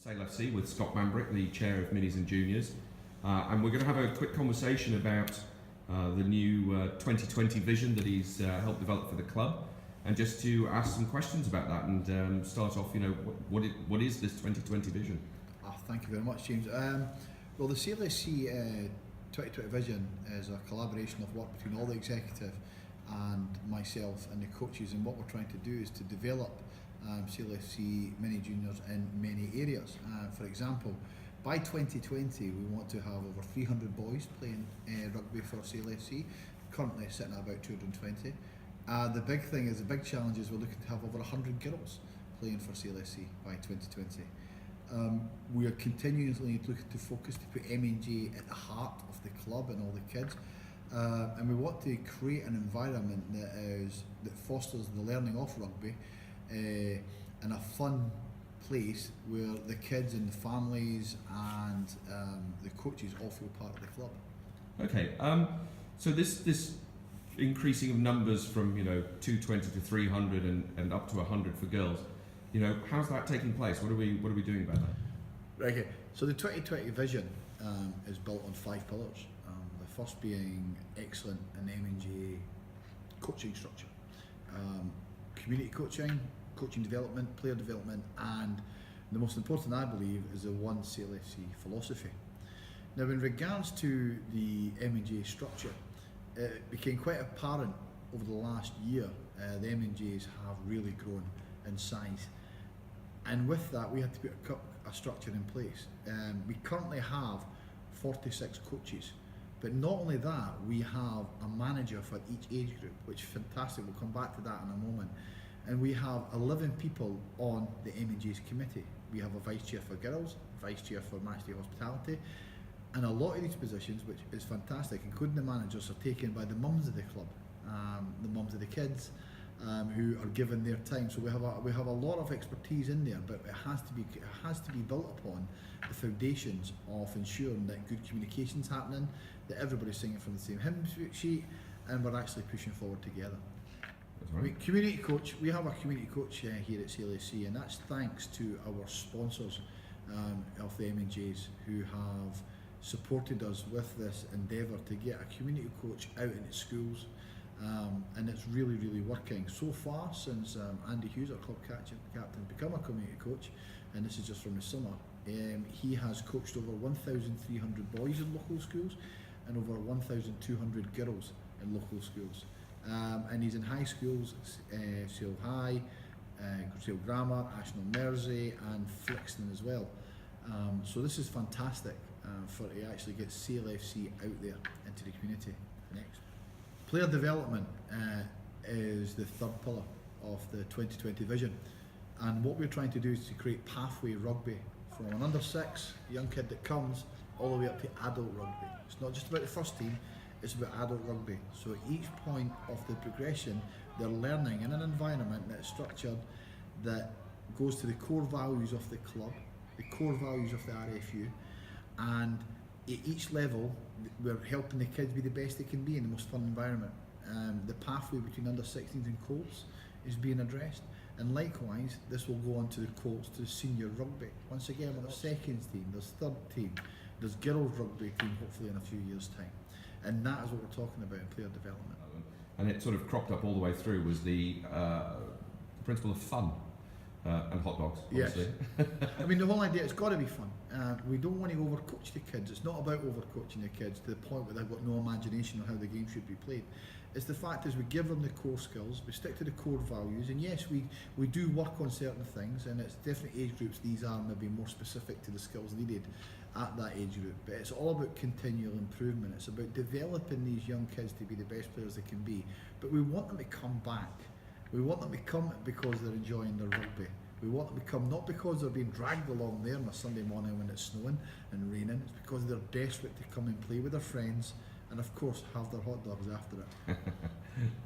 Sale FC with Scott Bambrick, the chair of Minis and Juniors, and we're going to have a quick conversation about the new 2020 vision that he's helped develop for the club, and just to ask some questions about that and start off. What is this 2020 vision? Thank you very much, James. Well, the Sale FC 2020 vision is a collaboration of work between all the executive and myself and the coaches, and what we're trying to do is to develop Sale FC mini juniors in many areas. For example, by 2020 we want to have over 300 boys playing rugby for Sale FC, currently sitting at about 220. The big challenge is we're looking to have over 100 girls playing for Sale FC by 2020. We are continuously looking to focus to put M&J at the heart of the club and all the kids, and we want to create an environment that fosters the learning of rugby in a fun place where the kids and the families and the coaches all feel part of the club. Okay, so this increasing of numbers from 220 to 300 and up to 100 for girls, how's that taking place? What are we doing about that? Okay, so the 2020 vision is built on 5 pillars. The first being excellent and M&J coaching structure, community coaching development, player development, and the most important, I believe, is the one Sale FC philosophy. Now, in regards to the M&J structure, it became quite apparent over the last year the M&Js have really grown in size, and with that we had to put a structure in place. We currently have 46 coaches, but not only that, we have a manager for each age group, which is fantastic. We'll come back to that in a moment. And we have 11 people on the M&J's committee. We have a vice chair for girls, vice chair for matchday hospitality, and a lot of these positions, which is fantastic, including the managers, are taken by the mums of the club, the mums of the kids, who are given their time. So we have a lot of expertise in there, but it has to be built upon the foundations of ensuring that good communication's happening, that everybody's singing from the same hymn sheet, and we're actually pushing forward together. Right. Community coach, we have a community coach here at Sale FC, and that's thanks to our sponsors of the M&Js who have supported us with this endeavour to get a community coach out into schools, and it's really working. So far, since Andy Hughes, our club captain, become a community coach, and this is just from the summer, he has coached over 1,300 boys in local schools and over 1,200 girls in local schools. And he's in high schools, Sale High, Sale Grammar, Ashton Mersey and Flixton as well. So this is fantastic for to actually get Sale FC out there into the community. Next. Player development is the third pillar of the 2020 vision, and what we're trying to do is to create pathway rugby from an under 6 young kid that comes all the way up to adult rugby. It's not just about the first team, it's about adult rugby. So at each point of the progression, they're learning in an environment that's structured, that goes to the core values of the club, the core values of the RFU, and at each level we're helping the kids be the best they can be in the most fun environment. The pathway between under 16s and Colts is being addressed, and likewise this will go on to the Colts, to the senior rugby. Once again, there's seconds team, there's third team, there's girls rugby team hopefully in a few years' time. And that is what we're talking about in player development. And it sort of cropped up all the way through was the principle of fun and hot dogs, obviously. Yes. I mean, the whole idea, it's got to be fun. We don't want to overcoach the kids. It's not about overcoaching the kids to the point where they've got no imagination of how the game should be played. It's the fact is we give them the core skills, we stick to the core values, and yes, we do work on certain things, and it's different age groups. These are maybe more specific to the skills needed at that age group, but it's all about continual improvement. It's about developing these young kids to be the best players they can be, but we want them to come back. We want them to come because they're enjoying their rugby. We want them to come not because they're being dragged along there on a Sunday morning when it's snowing and raining. It's because they're desperate to come and play with their friends, and of course have their hot dogs after it.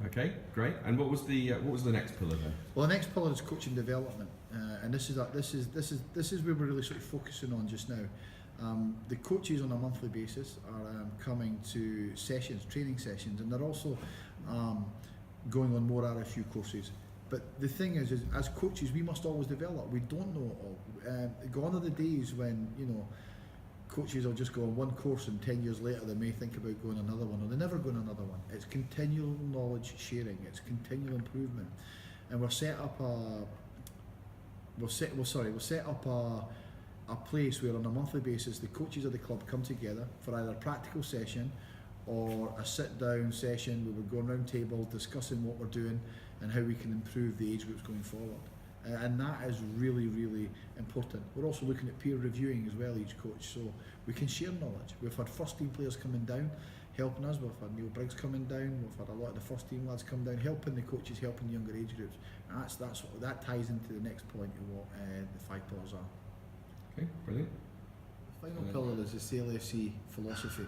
Okay, great. And what was the next pillar then? Well, the next pillar is coaching development, and this is where we're really sort of focusing on just now. The coaches on a monthly basis are coming to sessions, training sessions, and they're also going on more RFU courses But the thing is as coaches, we must always develop. We don't know it all. Gone are the days when, you know, coaches will just go on one course and 10 years later they may think about going another one, or they never go on another one. It's continual knowledge sharing, it's continual improvement. And we'll set up a place where on a monthly basis the coaches of the club come together for either a practical session or a sit-down session where we're going round table discussing what we're doing and how we can improve the age groups going forward. And that is really, really important. We're also looking at peer reviewing as well, each coach, so we can share knowledge. We've had first team players coming down helping us. We've had Neil Briggs coming down. We've had a lot of the first team lads come down, helping the coaches, helping younger age groups. And that ties into the next point of what the 5 pillars are. Okay, brilliant. The final pillar is the Sale FC Philosophy.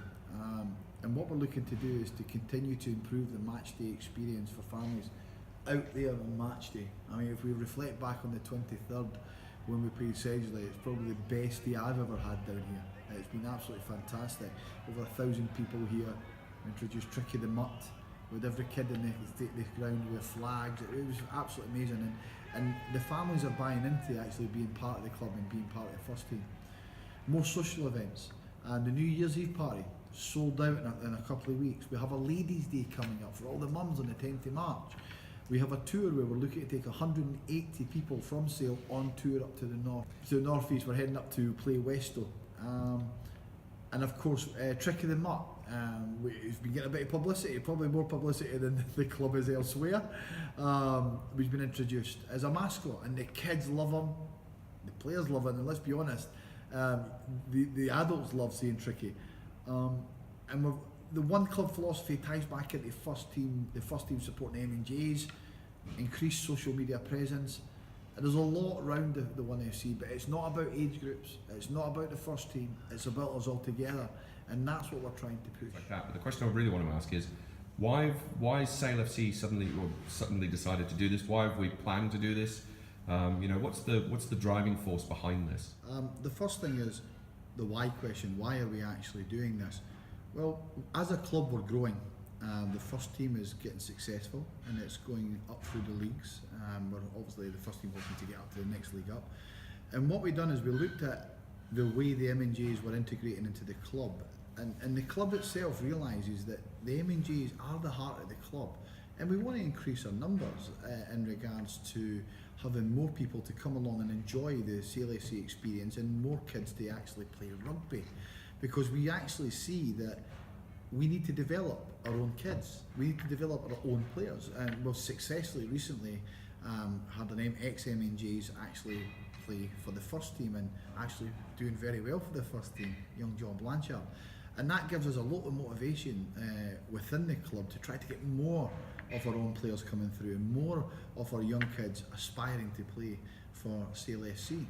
And what we're looking to do is to continue to improve the match day experience for families out there on match day. I mean, if we reflect back on the 23rd when we played Sedgley, it's probably the best day I've ever had down here. It's been absolutely fantastic. Over 1,000 people here. We introduced Tricky the Mutt with every kid in the ground with flags. It was absolutely amazing, and the families are buying into actually being part of the club and being part of the first team. More social events, and the New Year's Eve party sold out in a couple of weeks. We have a ladies' day coming up for all the mums on the 10th of March. We have a tour where we're looking to take 180 people from Sale on tour up to the north east. We're heading up to play Westoe. And of course, Trick of the Mutt. We've been getting a bit of publicity, probably more publicity than the club is elsewhere. We've been introduced as a mascot, and the kids love him, the players love it, and let's be honest, the adults love seeing Tricky. And the one club philosophy ties back into the first team supporting M&Js, increased social media presence. And there's a lot around the 1FC, but it's not about age groups, it's not about the first team, it's about us all together, and that's what we're trying to push. Like that. But the question I really want to ask is, why Sale FC suddenly decided to do this? Why have we planned to do this? What's the driving force behind this? The first thing is the why question. Why are we actually doing this? Well, as a club, we're growing. The first team is getting successful and it's going up through the leagues. We're obviously the first team hoping to get up to the next league up. And what we've done is we looked at the way the M&Js were integrating into the club. And the club itself realises that the M&Js are the heart of the club. And we want to increase our numbers in regards to having more people to come along and enjoy the Sale FC experience and more kids to actually play rugby. Because we actually see that we need to develop our own kids. We need to develop our own players. And we've successfully recently had an ex-M&Js actually play for the first team and actually doing very well for the first team, young John Blanchard. And that gives us a lot of motivation within the club to try to get more of our own players coming through and more of our young kids aspiring to play for Sale FC.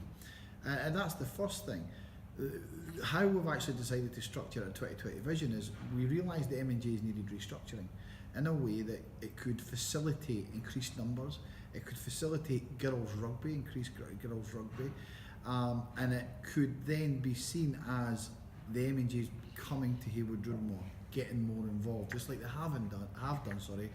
And that's the first thing. How we've actually decided to structure a 2020 vision is we realised the M&Js needed restructuring in a way that it could facilitate increased numbers, it could facilitate girls rugby, increased girls rugby, and it could then be seen as the M&Js coming to Hayward more, getting more involved, just like they have done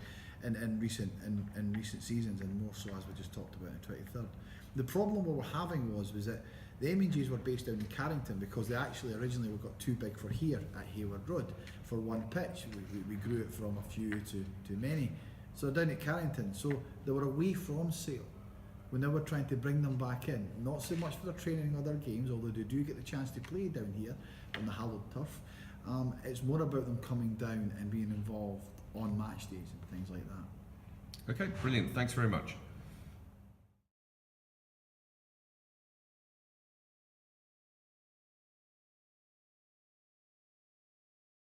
in recent seasons, and more so as we just talked about in the 23rd. The problem we were having was that the M&Js were based down in Carrington because they actually originally got too big for here at Hayward Road for one pitch. We grew it from a few to many. So down at Carrington, so they were away from Sale. We now were trying to bring them back in, not so much for their training and other games, although they do get the chance to play down here on the hallowed turf. It's more about them coming down and being involved on match days and things like that. Okay, brilliant. Thanks very much.